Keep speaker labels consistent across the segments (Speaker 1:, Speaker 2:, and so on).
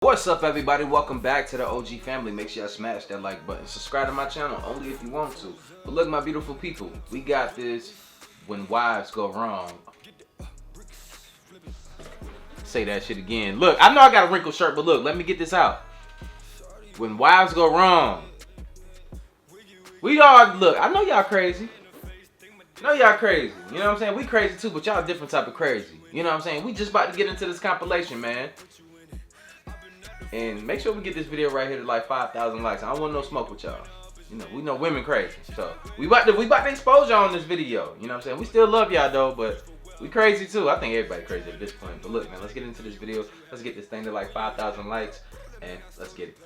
Speaker 1: What's up, everybody? Welcome back to the OG family. Make sure y'all smash that like button. Subscribe to my channel only if you want to. But look, my beautiful people, we got this when wives go wrong. Say that shit again. Look, I know I got a wrinkled shirt, but look, let me get this out. When wives go wrong. We all, look, I know y'all crazy. I know y'all crazy. You know what I'm saying? We crazy too, but y'all a different type of crazy. You know what I'm saying? We just about to get into this compilation, man. And make sure we get this video right here to like 5,000 likes. I don't want no smoke with y'all. You know, we know women crazy. So we about to expose y'all on this video. You know what I'm saying? We still love y'all though, but we crazy too. I think everybody crazy at this point. But look, man, let's get into this video. Let's get this thing to like 5,000 likes, and let's get it.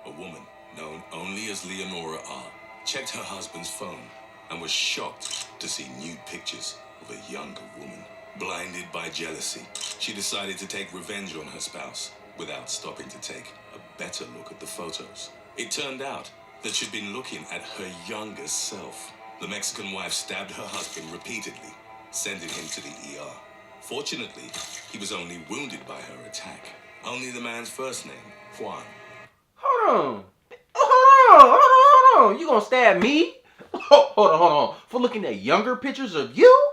Speaker 2: A woman known only as Leonora R. checked her husband's phone and was shocked to see nude pictures of a younger woman. Blinded by jealousy, she decided to take revenge on her spouse without stopping to take a better look at the photos. It turned out that she'd been looking at her younger self. The Mexican wife stabbed her husband repeatedly, sending him to the ER. Fortunately, he was only wounded by her attack. Only the man's first name, Juan.
Speaker 1: Hold on. You gonna stab me? Hold on. For looking at younger pictures of you?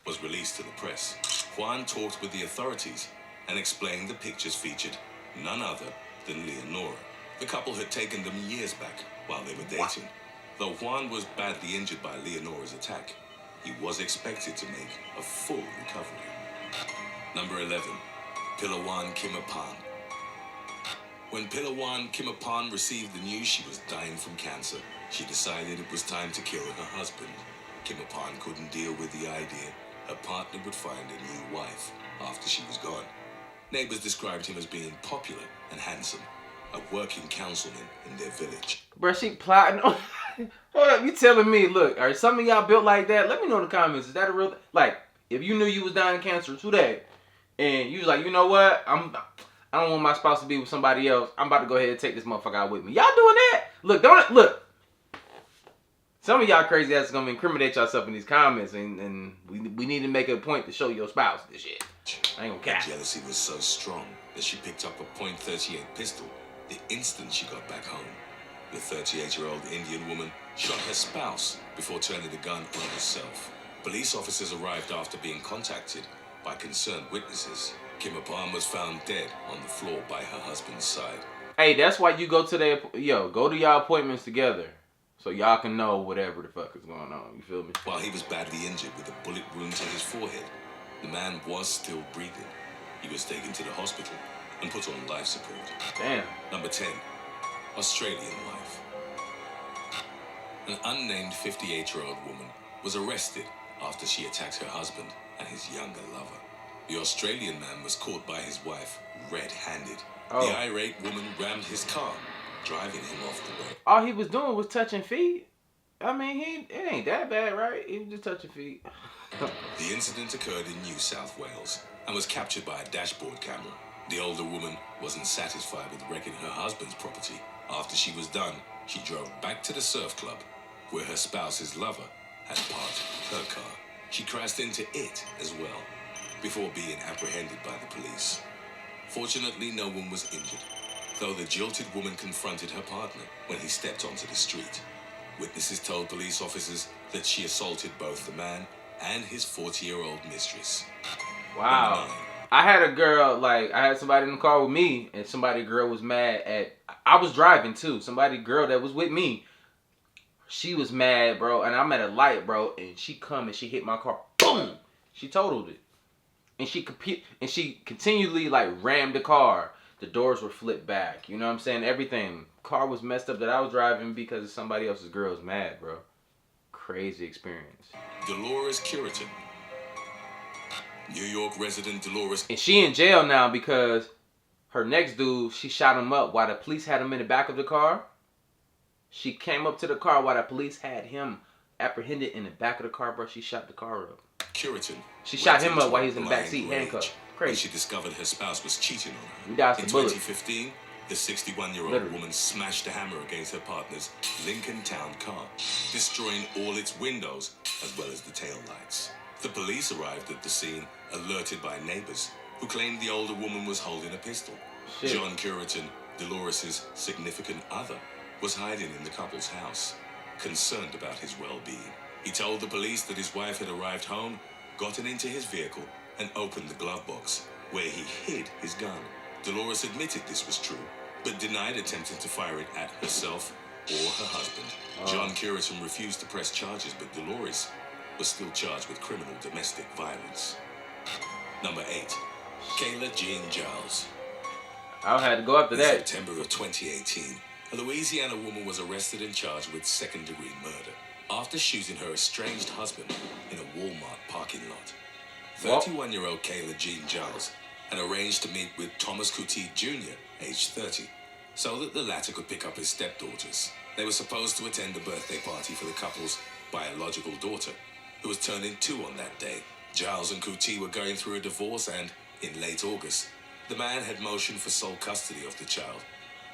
Speaker 2: Was released to the press. Juan talked with the authorities and explained the pictures featured none other than Leonora. The couple had taken them years back while they were dating. Though Juan was badly injured by Leonora's attack, he was expected to make a full recovery. Number 11, Pilawan Kimapan. When Pilawan Kimapan received the news she was dying from cancer, she decided it was time to kill her husband. Kimapan couldn't deal with the idea her partner would find a new wife after she was gone. Neighbors described him as being popular and handsome, a working councilman in their village.
Speaker 1: Bruh, she plotting on... Hold up, you telling me, look, are some of y'all built like that? Let me know in the comments. Is that a real... Like, if you knew you was dying of cancer today, and you was like, you know what? I don't want my spouse to be with somebody else. I'm about to go ahead and take this motherfucker out with me. Y'all doing that? Look. Some of y'all crazy ass gonna incriminate yourself in these comments, and we need to make a point to show your spouse this shit. I ain't gonna cap.
Speaker 2: Jealousy was so strong that she picked up a .38 pistol the instant she got back home. The 38-year-old Indian woman shot her spouse before turning the gun on herself. Police officers arrived after being contacted by concerned witnesses. Kimapan was found dead on the floor by her husband's side.
Speaker 1: Hey, that's why you go to go to y'all appointments together. So y'all can know whatever the fuck is going on. You feel me?
Speaker 2: While he was badly injured with a bullet wound to his forehead, the man was still breathing. He was taken to the hospital and put on life support.
Speaker 1: Damn.
Speaker 2: Number 10, Australian wife. An unnamed 58-year-old woman was arrested after she attacked her husband and his younger lover. The Australian man was caught by his wife red-handed.
Speaker 1: Oh.
Speaker 2: The irate woman rammed his car, driving him off the road.
Speaker 1: All he was doing was touching feet. I mean, it ain't that bad, right? He was just touching feet.
Speaker 2: The incident occurred in New South Wales and was captured by a dashboard camera. The older woman wasn't satisfied with wrecking her husband's property. After she was done, she drove back to the surf club where her spouse's lover had parked her car. She crashed into it as well before being apprehended by the police. Fortunately, no one was injured, though the jilted woman confronted her partner when he stepped onto the street. Witnesses told police officers that she assaulted both the man and his 40-year-old mistress.
Speaker 1: Wow. I had a girl, I had somebody in the car with me, and girl was mad at... I was driving, too. Girl that was with me, she was mad, bro, and I'm at a light, bro, and she hit my car. Boom! She totaled it. And she continually, rammed the car. The doors were flipped back. You know what I'm saying? Everything. Car was messed up that I was driving because somebody else's girl was mad, bro. Crazy experience.
Speaker 2: Dolores Curitin. New York resident Dolores.
Speaker 1: And she in jail now because her next dude, she shot him up while the police had him in the back of the car. She came up to the car while the police had him apprehended in the back of the car, bro. She shot the car up.
Speaker 2: Curitin.
Speaker 1: She shot him up while he was in the back seat, handcuffed. Crazy.
Speaker 2: When she discovered her spouse was cheating on her.
Speaker 1: We dodged
Speaker 2: in
Speaker 1: the bullet.
Speaker 2: 2015, the 61-year-old woman smashed a hammer against her partner's Lincoln Town car, destroying all its windows as well as the tail lights. The police arrived at the scene, alerted by neighbors, who claimed the older woman was holding a pistol.
Speaker 1: Shit.
Speaker 2: John Curitan, Dolores' significant other, was hiding in the couple's house, concerned about his well-being. He told the police that his wife had arrived home, gotten into his vehicle, and opened the glove box, where he hid his gun. Dolores admitted this was true, but denied attempting to fire it at herself or her husband. John Curitan refused to press charges, but Dolores was still charged with criminal domestic violence. Number 8. Kayla Jean Giles.
Speaker 1: I had to go after
Speaker 2: In
Speaker 1: that.
Speaker 2: September of 2018, a Louisiana woman was arrested and charged with second-degree murder after shooting her estranged husband in a Walmart parking lot. 31-year-old Kayla Jean Giles had arranged to meet with Thomas Couty Jr., aged 30, so that the latter could pick up his stepdaughters. They were supposed to attend a birthday party for the couple's biological daughter, who was turning 2 on that day. Giles and Couty were going through a divorce, and in late August, the man had motioned for sole custody of the child,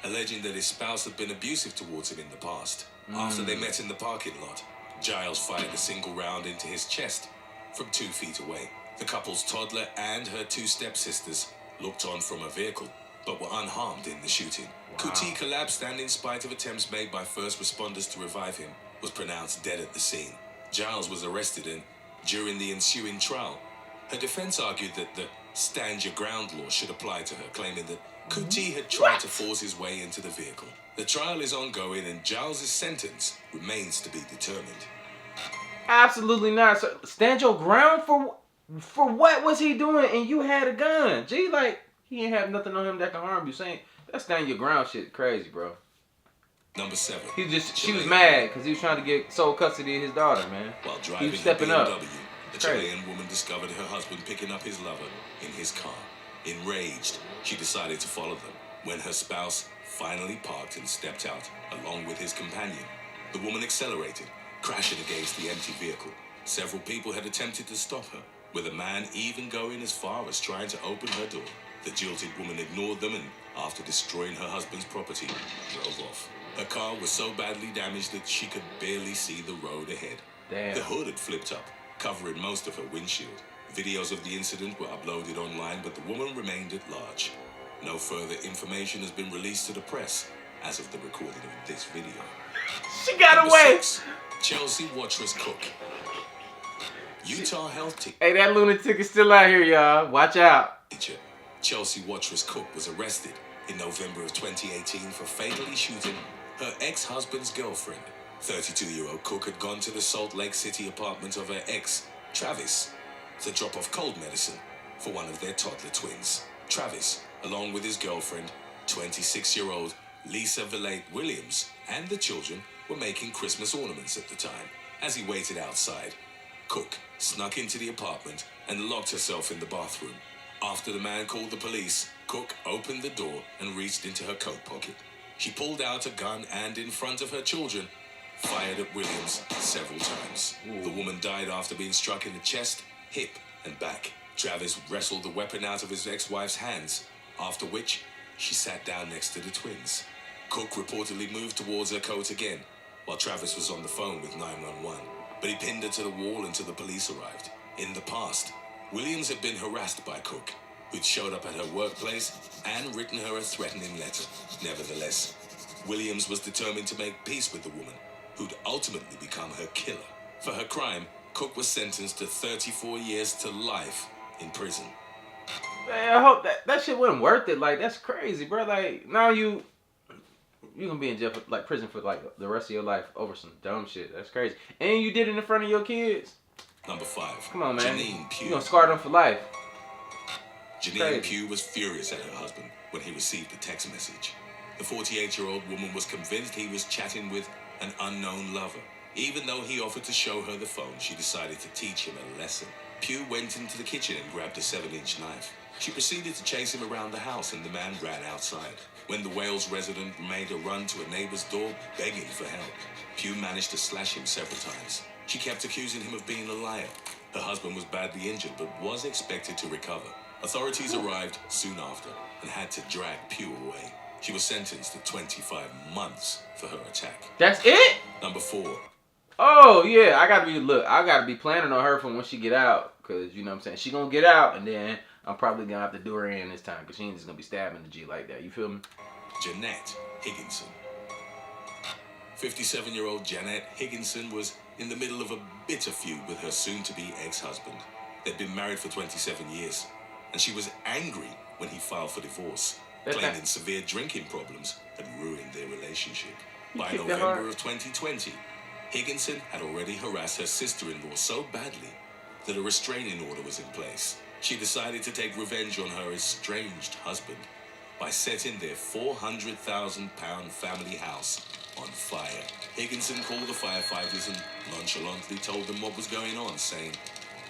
Speaker 2: alleging that his spouse had been abusive towards him in the past. After they met in the parking lot, Giles fired a single round into his chest from 2 feet away. The couple's toddler and her 2 stepsisters looked on from a vehicle, but were unharmed in the shooting. Couty collapsed and, in spite of attempts made by first responders to revive him, was pronounced dead at the scene. Giles was arrested, and during the ensuing trial, her defense argued that the stand your ground law should apply to her, claiming that Couty had tried to force his way into the vehicle. The trial is ongoing, and Giles' sentence remains to be determined.
Speaker 1: Absolutely not. So stand your ground for what was he doing? And you had a gun. Gee, like he ain't have nothing on him that can harm you. Saying that stand your ground shit crazy, bro.
Speaker 2: Number 7.
Speaker 1: She was mad because he was trying to get sole custody of his daughter, man.
Speaker 2: While
Speaker 1: He
Speaker 2: driving
Speaker 1: was
Speaker 2: a
Speaker 1: stepping
Speaker 2: BMW,
Speaker 1: up.
Speaker 2: the
Speaker 1: Crazy.
Speaker 2: Chilean woman discovered her husband picking up his lover in his car. Enraged, she decided to follow them. When her spouse finally parked and stepped out, along with his companion, the woman accelerated, crashing against the empty vehicle. Several people had attempted to stop her, with a man even going as far as trying to open her door. The jilted woman ignored them and, after destroying her husband's property, drove off. Her car was so badly damaged that she could barely see the road ahead.
Speaker 1: Damn.
Speaker 2: The hood had flipped up, covering most of her windshield. Videos of the incident were uploaded online, but the woman remained at large. No further information has been released to the press as of the recording of this video.
Speaker 1: She got
Speaker 2: Number
Speaker 1: away.
Speaker 2: 6. Chelsea Watrous Cook. Utah health
Speaker 1: Hey, that lunatic is still out here, y'all. Watch out.
Speaker 2: teacher Chelsea Watrous Cook was arrested in November of 2018 for fatally shooting her ex-husband's girlfriend. 32-year-old Cook had gone to the Salt Lake City apartment of her ex, Travis, to drop off cold medicine for one of their toddler twins. Travis, along with his girlfriend, 26-year-old Lisa Villate Williams, and the children were making Christmas ornaments at the time. As he waited outside, Cook snuck into the apartment and locked herself in the bathroom. After the man called the police, Cook opened the door and reached into her coat pocket. She pulled out a gun and, in front of her children, fired at Williams several times. The woman died after being struck in the chest, hip, and back. Travis wrestled the weapon out of his ex-wife's hands, after which she sat down next to the twins. Cook reportedly moved towards her coat again, while Travis was on the phone with 911. But he pinned her to the wall until the police arrived. In the past, Williams had been harassed by Cook, who'd showed up at her workplace and written her a threatening letter. Nevertheless, Williams was determined to make peace with the woman, who'd ultimately become her killer. For her crime, Cook was sentenced to 34 years to life in prison.
Speaker 1: Man, I hope that shit wasn't worth it. Like, that's crazy, bro. Like, now you gonna be in jail for, like, prison for, like, the rest of your life over some dumb shit. That's crazy. And you did it in front of your kids.
Speaker 2: Number 5.
Speaker 1: Come on, man.
Speaker 2: Janine Pugh.
Speaker 1: You gonna scar them for life.
Speaker 2: Janine
Speaker 1: Crazy.
Speaker 2: Pugh was furious at her husband when he received a text message. The 48-year-old woman was convinced he was chatting with an unknown lover. Even though he offered to show her the phone, she decided to teach him a lesson. Pugh went into the kitchen and grabbed a 7-inch knife. She proceeded to chase him around the house, and the man ran outside. When the Wales resident made a run to a neighbor's door, begging for help, Pugh managed to slash him several times. She kept accusing him of being a liar. Her husband was badly injured, but was expected to recover. Authorities arrived soon after and had to drag Pugh away. She was sentenced to 25 months for her attack.
Speaker 1: That's it?
Speaker 2: Number 4.
Speaker 1: Oh yeah, I gotta be planning on her from when she get out, cause you know what I'm saying, she gonna get out, and then I'm probably gonna have to do her in this time, cause she ain't just gonna be stabbing the G like that. You feel me?
Speaker 2: Jeanette Higginson. 57-year-old Janet Higginson was in the middle of a bitter feud with her soon-to-be ex-husband. They'd been married for 27 years, and she was angry when he filed for divorce, claiming severe drinking problems had ruined their relationship. By November of 2020, Higginson had already harassed her sister-in-law so badly that a restraining order was in place. She decided to take revenge on her estranged husband by setting their £400,000 family house on fire. Higginson called the firefighters and nonchalantly told them what was going on, saying,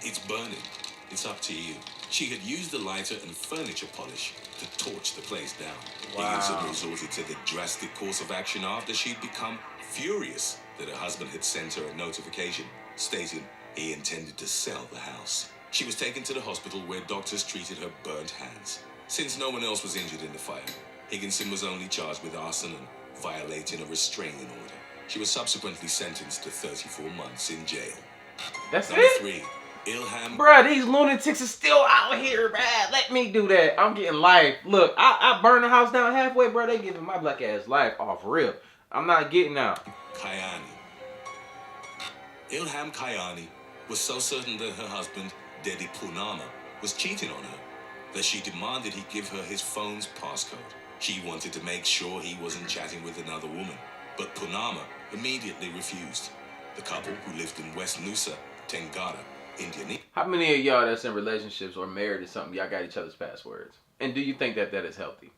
Speaker 2: "It's burning. It's up to you." She had used a lighter and furniture polish to torch the place down.
Speaker 1: Wow.
Speaker 2: Higginson resorted to the drastic course of action after she'd become furious that her husband had sent her a notification stating he intended to sell the house. She was taken to the hospital where doctors treated her burnt hands. Since no one else was injured in the fire, Higginson was only charged with arson and violating a restraining order. She was subsequently sentenced to 34 months in jail.
Speaker 1: That's
Speaker 2: Number
Speaker 1: it?
Speaker 2: 3, Ilham.
Speaker 1: Bruh, these lunatics are still out here, man. Let me do that. I'm getting life. Look, I burned the house down halfway, bro. They giving my black ass life off rip. I'm not getting out.
Speaker 2: Kyani. Ilham Kyani was so certain that her husband, Dedi Poonama, was cheating on her that she demanded he give her his phone's passcode. She wanted to make sure he wasn't chatting with another woman, but Poonama immediately refused. The couple, who lived in West Nusa, Tenggara, India.
Speaker 1: How many of y'all that's in relationships or married or something, y'all got each other's passwords? And do you think that that is healthy?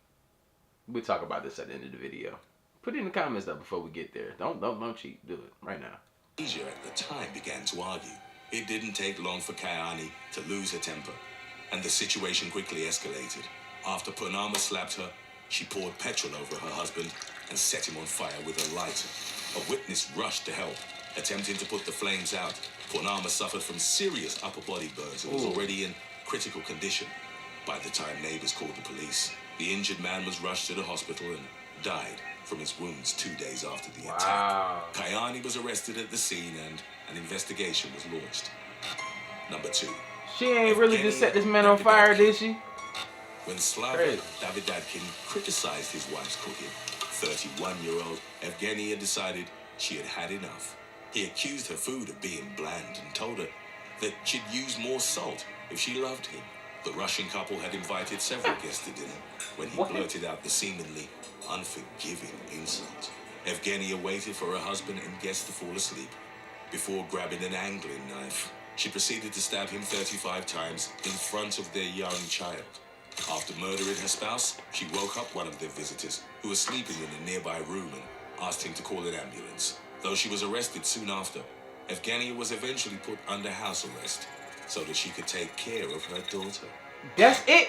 Speaker 1: We'll talk about this at the end of the video. Put it in the comments though before we get there. Don't cheat. Do it right now.
Speaker 2: Asia at the time began to argue. It didn't take long for Kyani to lose her temper, and the situation quickly escalated. After Poonama slapped her, she poured petrol over her husband and set him on fire with a lighter. A witness rushed to help, attempting to put the flames out. Poonama suffered from serious upper body burns and was already in critical condition. By the time neighbors called the police, the injured man was rushed to the hospital and died from his wounds 2 days after the attack. Kyani was arrested at the scene and an investigation was launched. Number 2.
Speaker 1: She ain't really just set this man on fire, did she?
Speaker 2: When Slava Davidadkin criticized his wife's cooking, 31-year-old Evgenia decided she had had enough. He accused her food of being bland and told her that she'd use more salt if she loved him. The Russian couple had invited several guests to dinner when he blurted out the seemingly unforgiving insult. Evgenia waited for her husband and guests to fall asleep before grabbing an angling knife. She proceeded to stab him 35 times in front of their young child. After murdering her spouse, she woke up one of their visitors, who was sleeping in a nearby room, and asked him to call an ambulance. Though she was arrested soon after, Evgenia was eventually put under house arrest so that she could take care of her daughter.
Speaker 1: That's it?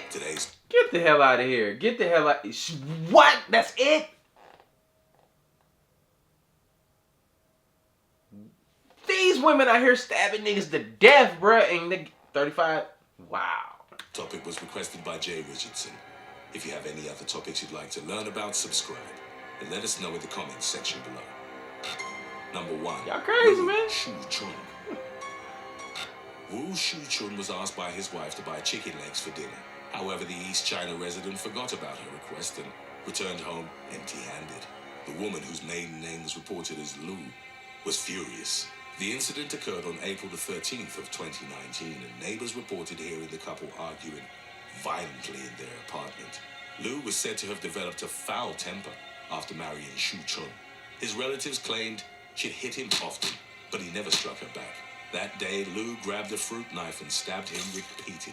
Speaker 1: Get the hell out of here. Get the hell out. What? That's it? These women out here stabbing niggas to death, bruh. And they 35. Wow.
Speaker 2: Topic was requested by Jay Richardson. If you have any other topics you'd like to learn about, subscribe and let us know in the comments section below. Number 1.
Speaker 1: Y'all crazy, man.
Speaker 2: Shu-chun. Wu Shu-chun was asked by his wife to buy chicken legs for dinner. However, the East China resident forgot about her request and returned home empty-handed. The woman, whose maiden name was reported as Lu, was furious. The incident occurred on April the 13th of 2019, and neighbors reported hearing the couple arguing violently in their apartment. Lu was said to have developed a foul temper after marrying Shu-chun. His relatives claimed she'd hit him often, but he never struck her back. That day, Lu grabbed a fruit knife and stabbed him repeatedly.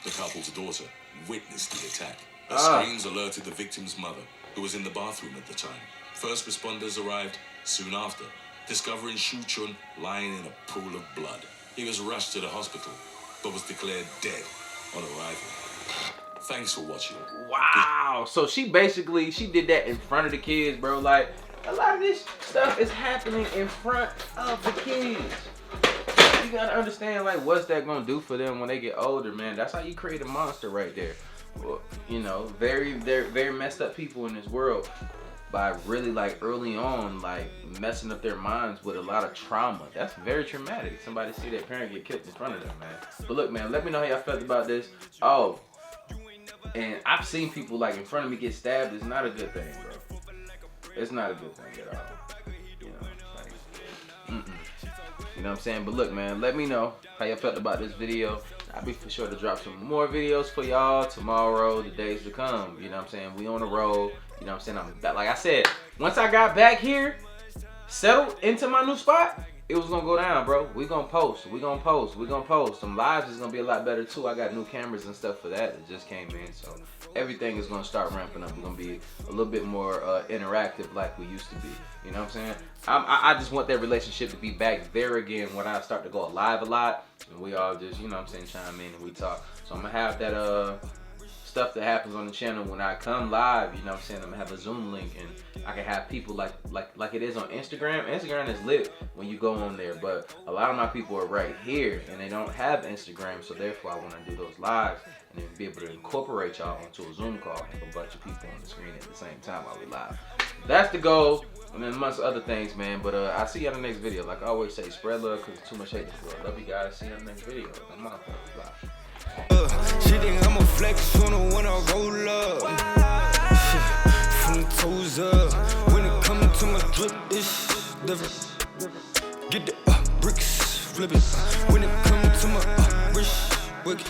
Speaker 2: The couple's daughter witnessed the attack. Her screams alerted the victim's mother, who was in the bathroom at the time. First responders arrived soon after, discovering Shu-chun lying in a pool of blood. He was rushed to the hospital, but was declared dead on arrival. Thanks for watching.
Speaker 1: Wow. So she did that in front of the kids, bro. Like, a lot of this stuff is happening in front of the kids. You gotta understand, like, what's that gonna do for them when they get older, man? That's how you create a monster right there. Well, you know, very messed up people in this world. by really like early on like messing up their minds with a lot of trauma. That's very traumatic. Somebody see their parent get killed in front of them, man. But look, man, let me know how y'all felt about this. Oh, and I've seen people like in front of me get stabbed. It's not a good thing, bro. It's not a good thing at all. You know, like, you know what I'm saying? But look, man, let me know how y'all felt about this video. I'll be for sure to drop some more videos for y'all tomorrow, the days to come. You know what I'm saying? We on the road. You know what I'm saying? Like I said, once I got back here, settled into my new spot, it was gonna go down, bro. We gonna post. We gonna post. We gonna post. Some lives is gonna be a lot better too. I got new cameras and stuff for that just came in, so everything is gonna start ramping up. We're gonna be a little bit more interactive like we used to be. You know what I'm saying? I just want that relationship to be back there again when I start to go live a lot and we all just, you know what I'm saying, chime in and we talk. So I'm gonna have that stuff that happens on the channel when I come live. You know what I'm saying? I'm gonna have a Zoom link and I can have people like it is on Instagram. Instagram is lit when you go on there, but a lot of my people are right here and they don't have Instagram, so therefore I want to do those lives and then be able to incorporate y'all onto a Zoom call and have a bunch of people on the screen at the same time while we live. That's the goal, and then amongst other things, man. But I'll see you on the next video. Like I always say, spread love because too much hate in this world. Love you guys. See you on the next video. I'm out. Bye.
Speaker 3: She think I'm a flex on her when I roll up. From the toes up. When it comes to my drip, it's different. Get the bricks, flip it. When it comes to my wrist, wicked.